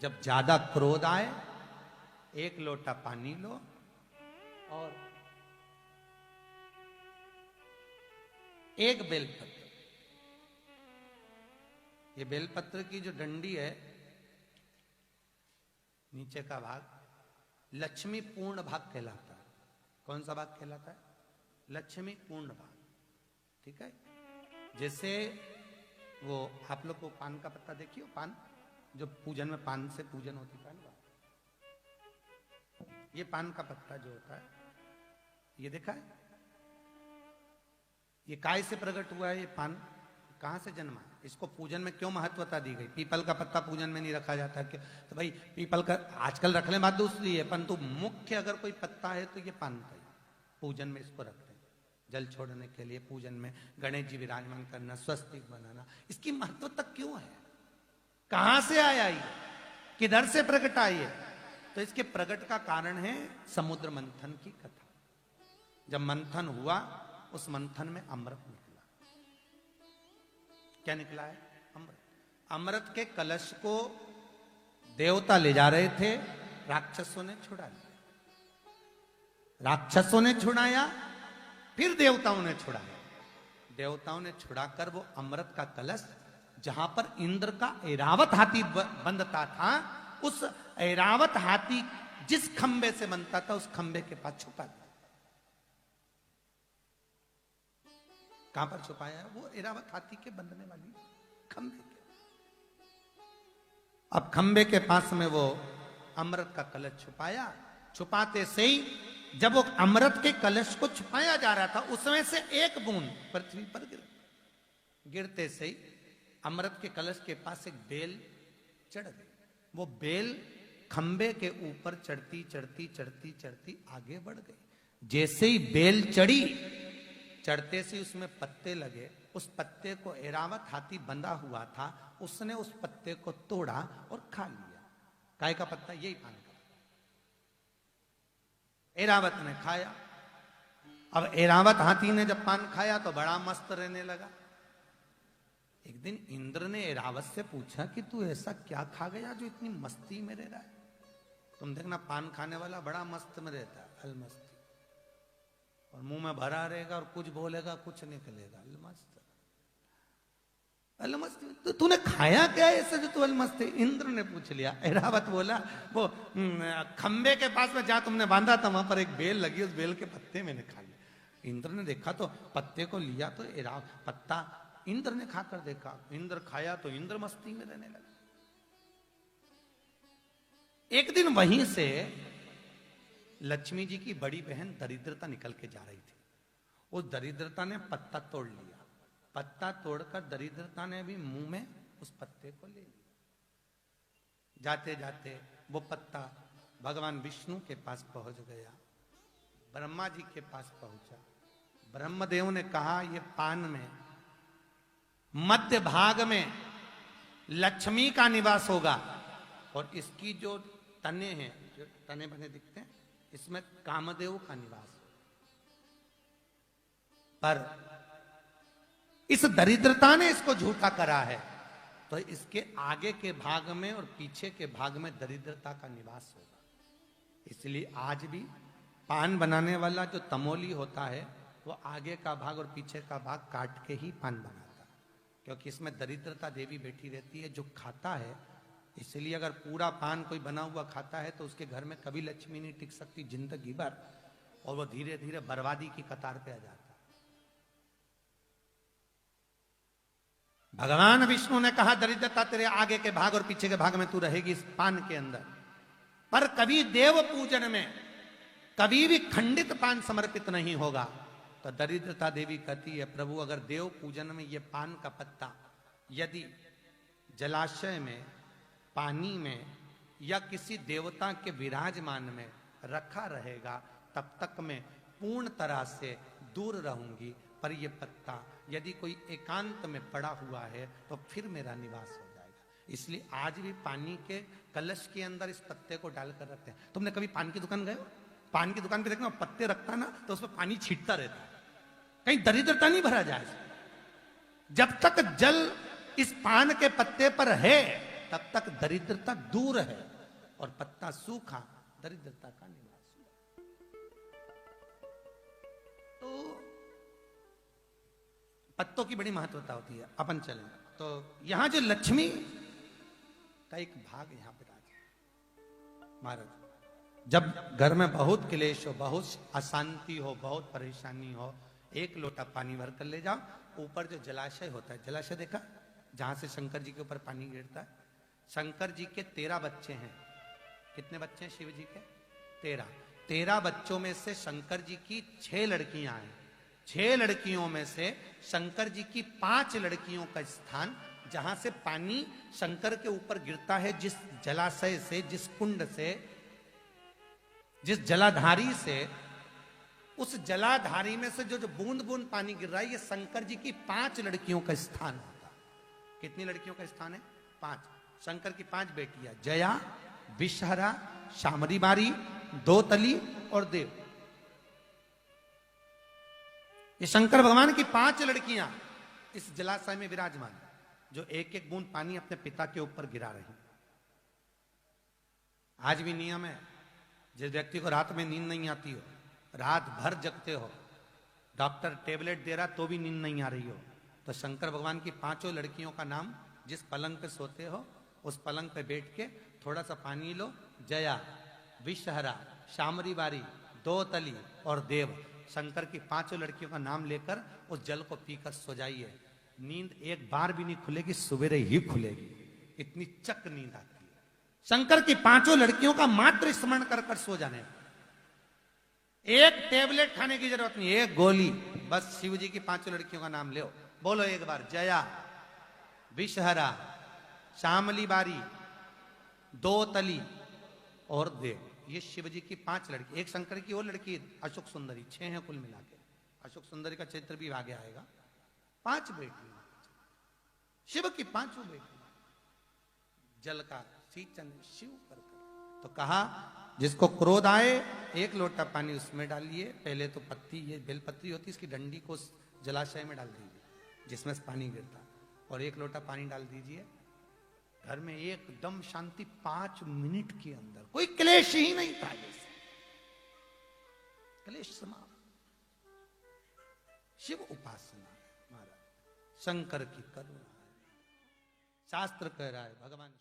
जब ज्यादा क्रोध आए, एक लोटा पानी लो और एक बेलपत्र, ये बेलपत्र की जो डंडी है, नीचे का भाग लक्ष्मी पूर्ण भाग कहलाता है। कौन सा भाग कहलाता है? लक्ष्मी पूर्ण भाग। ठीक है। जैसे वो आप लोग को पान का पत्ता देखियो, पान जो पूजन में पान से पूजन होती है ना, ये पान का पत्ता जो होता है, ये देखा है? ये काय से प्रकट हुआ है? ये पान कहां से जन्मा? इसको पूजन में क्यों महत्वता दी गई? पीपल का पत्ता पूजन में नहीं रखा जाता है? तो भाई पीपल का आजकल रखने बात दूसरी है, परंतु मुख्य अगर कोई पत्ता है तो ये पान का ही। पूजन में इसको रखते हैं, जल छोड़ने के लिए, पूजन में गणेश जी विराजमान करना, स्वस्तिक बनाना। इसकी महत्वता क्यों है? कहां से आया ये? किधर से प्रकट आई है? तो इसके प्रकट का कारण है समुद्र मंथन की कथा। जब मंथन हुआ, उस मंथन में अमृत निकला। क्या निकला है? अमृत। अमृत के कलश को देवता ले जा रहे थे, राक्षसों ने छुड़ा लिया। राक्षसों ने छुड़ाया, फिर देवताओं ने छुड़ाया। देवताओं ने छुड़ाकर वो अमृत का कलश, जहां पर इंद्र का ऐरावत हाथी बंधता था, उस ऐरावत हाथी जिस खंबे से बनता था, उस खंबे के पास छुपा दिया। कहां पर छुपाया है? वो ऐरावत हाथी के बंधने वाली खंबे के। अब खंबे के पास में वो अमृत का कलश छुपाया। छुपाते से ही जब वो अमृत के कलश को छुपाया जा रहा था, उसमें से एक बूंद पृथ्वी पर गिरते से ही अमृत के कलश के पास एक बेल चढ़ गई। वो बेल खंबे के ऊपर चढ़ती चढ़ती चढ़ती चढ़ती आगे बढ़ गई। जैसे ही बेल चढ़ी, चढ़ते से उसमें पत्ते लगे। उस पत्ते को ऐरावत हाथी बंधा हुआ था, उसने उस पत्ते को तोड़ा और खा लिया। काय का पत्ता? यही पान का। ऐरावत ने खाया। अब ऐरावत हाथी ने जब पान खाया तो बड़ा मस्त रहने लगा। एक दिन इंद्र ने ऐरावत से पूछा कि तू ऐसा क्या खा गया जो इतनी मस्ती में रह रहा है? तुम देखना, पान खाने वाला बड़ा मस्त में रहता है, अलमस्ती, और मुंह में भरा रहेगा और कुछ बोलेगा कुछ निकलेगा, अलमस्त अलमस्त। तो तूने खाया क्या ऐसा जो तू अलमस्त है? इंद्र ने पूछ लिया। ऐरावत बोला, वो खंबे के पास में जहां तुमने बांधा था, वहां पर एक बेल लगी, उस बेल के पत्ते मैंने खा लिए। इंद्र ने देखा तो पत्ते को लिया, तो पत्ता इंद्र ने खाकर देखा। इंद्र खाया तो इंद्र मस्ती में रहने लगा। एक दिन वहीं से लक्ष्मी जी की बड़ी बहन दरिद्रता निकल के जा रही थी। उस दरिद्रता ने पत्ता तोड़ लिया। पत्ता तोड़कर दरिद्रता ने भी मुंह में उस पत्ते को ले लिया। जाते जाते वो पत्ता भगवान विष्णु के पास पहुंच गया, ब्रह्मा जी के पास पहुंचा। ब्रह्मदेव ने कहा, ये पान में मध्य भाग में लक्ष्मी का निवास होगा, और इसकी जो तने हैं, जो तने बने दिखते हैं, इसमें कामदेव का निवास है। पर इस दरिद्रता ने इसको झूठा करा है, तो इसके आगे के भाग में और पीछे के भाग में दरिद्रता का निवास होगा। इसलिए आज भी पान बनाने वाला जो तमोली होता है, वो आगे का भाग और पीछे का भाग काट के ही पान बनाता है, क्योंकि इसमें दरिद्रता देवी बैठी रहती है जो खाता है। इसलिए अगर पूरा पान कोई बना हुआ खाता है तो उसके घर में कभी लक्ष्मी नहीं टिक सकती जिंदगी भर, और वो धीरे धीरे बर्बादी की कतार पे आ जाता है। भगवान विष्णु ने कहा, दरिद्रता तेरे आगे के भाग और पीछे के भाग में तू रहेगी इस पान के अंदर। पर कभी देव पूजन में कभी भी खंडित पान समर्पित नहीं होगा। तो दरिद्रता देवी कहती है, प्रभु अगर देव पूजन में ये पान का पत्ता यदि जलाशय में, पानी में या किसी देवता के विराजमान में रखा रहेगा, तब तक मैं पूर्ण तरह से दूर रहूंगी। पर यह पत्ता यदि कोई एकांत में पड़ा हुआ है तो फिर मेरा निवास हो जाएगा। इसलिए आज भी पानी के कलश के अंदर इस पत्ते को डालकर रखते हैं। तुमने कभी पान की दुकान गए? पान की दुकान पे देखना, पत्ते रखता ना तो उसमें पानी छींटता रहता है, कहीं दरिद्रता नहीं भरा जाए। जब तक जल इस पान के पत्ते पर है तब तक दरिद्रता दूर है, और पत्ता सूखा दरिद्रता का निवास हुआ। तो पत्तों की बड़ी महत्वता होती है। अपन चलें तो यहां जो लक्ष्मी का एक भाग यहां पे राजा महाराज, जब घर में बहुत क्लेश हो, बहुत अशांति हो, बहुत परेशानी हो, एक लोटा पानी भर कर ले जाओ, ऊपर जो जलाशय होता है, जलाशय देखा जहां से शंकर जी के ऊपर पानी गिरता है। शंकर जी के 13 बच्चे हैं। कितने बच्चे हैं शिव जी के? 13। 13 बच्चों में से शंकर जी की 6 लड़कियां हैं। 6 लड़कियों में से शंकर जी की 5 लड़कियों का स्थान, जहां से पानी शंकर के ऊपर गिरता है, जिस जलाशय से, जिस कुंड से, जिस जलाधारी से, उस जलाधारी में से जो जो बूंद बूंद पानी गिर रहा है, ये शंकर जी की 5 लड़कियों का स्थान होता। कितनी लड़कियों का स्थान है? 5। शंकर की 5 बेटियां, जया, विषहरा, शामरी बारी, दोतली और देव। ये शंकर भगवान की 5 लड़कियां इस जलाशय में विराजमान, जो एक एक बूंद पानी अपने पिता के ऊपर गिरा रही। आज भी नियम है, जिस व्यक्ति को रात में नींद नहीं आती हो, रात भर जगते हो, डॉक्टर टेबलेट दे रहा तो भी नींद नहीं आ रही हो, तो शंकर भगवान की 5 लड़कियों का नाम, जिस पलंग पे सोते हो उस पलंग पे बैठ के थोड़ा सा पानी लो, जया, विषहरा, शामरी बारी, दोतली और देव, शंकर की 5 लड़कियों का नाम लेकर उस जल को पीकर सो जाइए। नींद एक बार भी नहीं खुलेगी, सवेरे ही खुलेगी, इतनी चक नींद आती है। शंकर की 5 लड़कियों का मात्र स्मरण कर कर सो जाने, एक टेबलेट खाने की जरूरत नहीं, एक गोली, बस शिव जी की 5 लड़कियों का नाम लो, बोलो एक बार, जया, विषहरा, शामली बारी, दोतली और देव। ये शिव जी की 5 लड़की। एक शंकर की और लड़की अशोक सुंदरी, 6 हैं कुल मिला के। अशोक सुंदरी का चरित्र भी आगे आएगा। 5 बेटी शिव की, 5 बेटी, जल का सिंचन शिव कर। तो कहा जिसको क्रोध आए, एक लोटा पानी उसमें डालिए, पहले तो पत्ती, ये बेलपत्री होती, इसकी डंडी को जलाशय में डाल दीजिए जिसमें से पानी गिरता, और एक लोटा पानी डाल दीजिए, घर में एकदम शांति। 5 मिनट के अंदर कोई क्लेश ही नहीं था, क्लेश समाप्त। शिव उपासना महाराज, शंकर की करुणा। शास्त्र कह रहा है भगवान